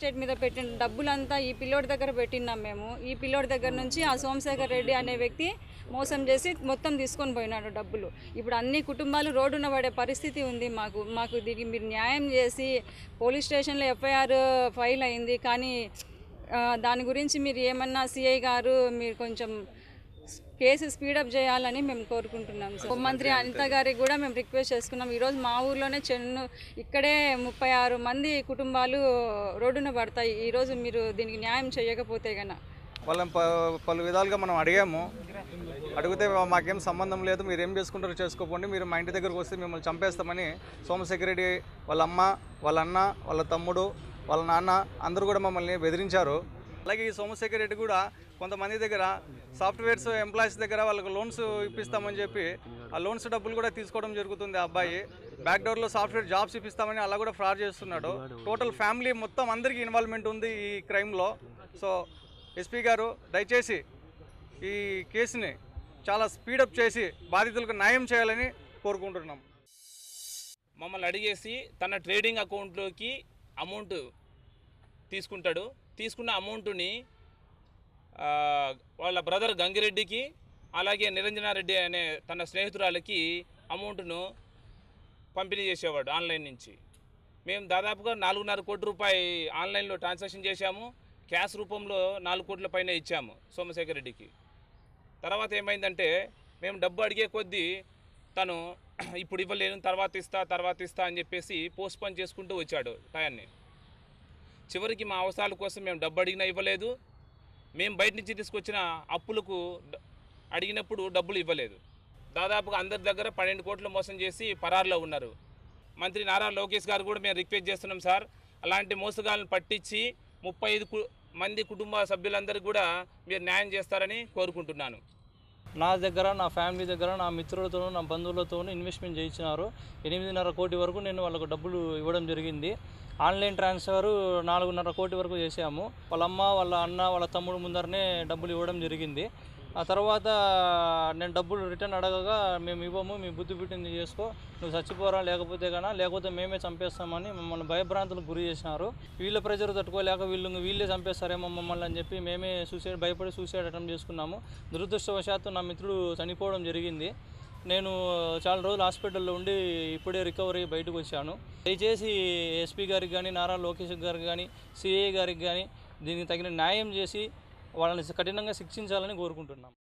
Estate మీద పెట్టిన డబ్బులంతా ఈ పిల్లోడి దగ్గర పెట్టినాం మేము. ఈ పిల్లోడి దగ్గర నుంచి ఆ సోమశేఖర్ రెడ్డి అనే వ్యక్తి మోసం చేసి మొత్తం తీసుకొని పోయినాడు డబ్బులు. ఇప్పుడు అన్ని కుటుంబాలు రోడ్డున పడే పరిస్థితి ఉంది. మాకు దీనికి మీరు న్యాయం చేసి పోలీస్ స్టేషన్లో ఎఫ్ఐఆర్ ఫైల్ అయింది, కానీ దాని గురించి మీరు ఏమన్నా సిఐ గారు మీరు కొంచెం కేసు స్పీడప్ చేయాలని మేము కోరుకుంటున్నాం. హోంమంత్రి అనిత గారికి కూడా మేము రిక్వెస్ట్ చేసుకున్నాం. ఈరోజు మా ఊర్లోనే ఇక్కడే 36 మంది కుటుంబాలు రోడ్డున పడతాయి. ఈరోజు మీరు దీనికి న్యాయం చేయకపోతే కన్నా వాళ్ళని పలు విధాలుగా మనం అడిగాము. అడిగితే మాకేం సంబంధం లేదు, మీరు ఏం చేసుకుంటారో చేసుకోకండి, మీరు మా ఇంటి దగ్గరకు వస్తే మిమ్మల్ని చంపేస్తామని సోమశేఖర్ రెడ్డి వాళ్ళ అమ్మ, వాళ్ళ అన్న, వాళ్ళ తమ్ముడు, వాళ్ళ నాన్న అందరూ కూడా మమ్మల్ని బెదిరించారు. అలాగే ఈ సోమశేఖర్ రెడ్డి కూడా కొంతమంది దగ్గర సాఫ్ట్వేర్స్ ఎంప్లాయీస్ దగ్గర వాళ్ళకు లోన్స్ ఇప్పిస్తామని చెప్పి ఆ లోన్స్ డబ్బులు కూడా తీసుకోవడం జరుగుతుంది. ఆ అబ్బాయి బ్యాక్ డోర్లో సాఫ్ట్వేర్ జాబ్స్ ఇప్పిస్తామని అలా కూడా ఫ్రాడ్ చేస్తున్నాడు. టోటల్ ఫ్యామిలీ మొత్తం అందరికీ ఇన్వాల్వ్మెంట్ ఉంది ఈ క్రైమ్లో. సో ఎస్పీ గారు దయచేసి ఈ కేసుని చాలా స్పీడప్ చేసి బాధితులకు న్యాయం చేయాలని కోరుకుంటున్నాం. మమ్మల్ని అడిగేసి తన ట్రేడింగ్ అకౌంట్లోకి అమౌంట్ తీసుకుంటాడు. తీసుకున్న అమౌంట్ని వాళ్ళ బ్రదర్ గంగిరెడ్డికి, అలాగే నిరంజనారెడ్డి అనే తన స్నేహితురాలకి అమౌంట్ను పంపిణీ చేసేవాడు ఆన్లైన్ నుంచి. మేము దాదాపుగా 4.5 కోట్ల రూపాయలు ఆన్లైన్లో ట్రాన్సాక్షన్ చేశాము. క్యాష్ రూపంలో 4 కోట్ల పైన ఇచ్చాము సోమశేఖర్ రెడ్డికి. తర్వాత ఏమైందంటే మేము డబ్బు అడిగే కొద్దీ తను ఇప్పుడు ఇవ్వలేను, తర్వాత ఇస్తా అని చెప్పేసి పోస్ట్పోన్ చేసుకుంటూ వచ్చాడు టయాన్ని. చివరికి మా అవసరాల కోసం మేము డబ్బు అడిగినా ఇవ్వలేదు. మేము బయట నుంచి తీసుకొచ్చిన అప్పులకు అడిగినప్పుడు డబ్బులు ఇవ్వలేదు. దాదాపుగా అందరి దగ్గర 12 కోట్లు మోసం చేసి పరారులో ఉన్నారు. మంత్రి నారా లోకేష్ గారు కూడా మేము రిక్వెస్ట్ చేస్తున్నాం సార్, అలాంటి మోసగాళ్ళను పట్టించి 35 మంది కుటుంబ సభ్యులందరికీ కూడా మీరు న్యాయం చేస్తారని కోరుకుంటున్నాను. నా దగ్గర, నా ఫ్యామిలీ దగ్గర, నా మిత్రులతోనూ, నా బంధువులతోనూ ఇన్వెస్ట్మెంట్ చేయించినారు. 8.5 కోటి వరకు నేను వాళ్ళకు డబ్బులు ఇవ్వడం జరిగింది. ఆన్లైన్ ట్రాన్స్ఫర్ 4.5 కోటి వరకు చేసాము. వాళ్ళ అమ్మ, వాళ్ళ అన్న, వాళ్ళ తమ్ముడు ముందరనే డబ్బులు ఇవ్వడం జరిగింది. ఆ తర్వాత నేను డబ్బులు రిటర్న్ అడగగా మేము ఇవ్వము, మీ బుద్ధి పుట్టింది చేసుకో, నువ్వు చచ్చిపోరా లేకపోతే మేమే చంపేస్తామని మమ్మల్ని భయభ్రాంతులకు గురి చేసినారు. వీళ్ళ ప్రెజర్ తట్టుకోలేక వీళ్ళే చంపేస్తారేమో మమ్మల్ని అని చెప్పి మేమే భయపడి సూసైడ్ అటెంప్ట్ చేసుకున్నాము. దురదృష్టవశాత్తు నా మిత్రుడు చనిపోవడం జరిగింది. నేను చాలా రోజులు హాస్పిటల్లో ఉండి ఇప్పుడే రికవరీ బయటకు వచ్చాను. దయచేసి ఎస్పీ గారికి కానీ, నారా లోకేష్ గారికి కానీ, సిఐ గారికి కానీ దీనికి తగిన న్యాయం చేసి వాళ్ళని కఠినంగా శిక్షించాలని కోరుకుంటున్నాం.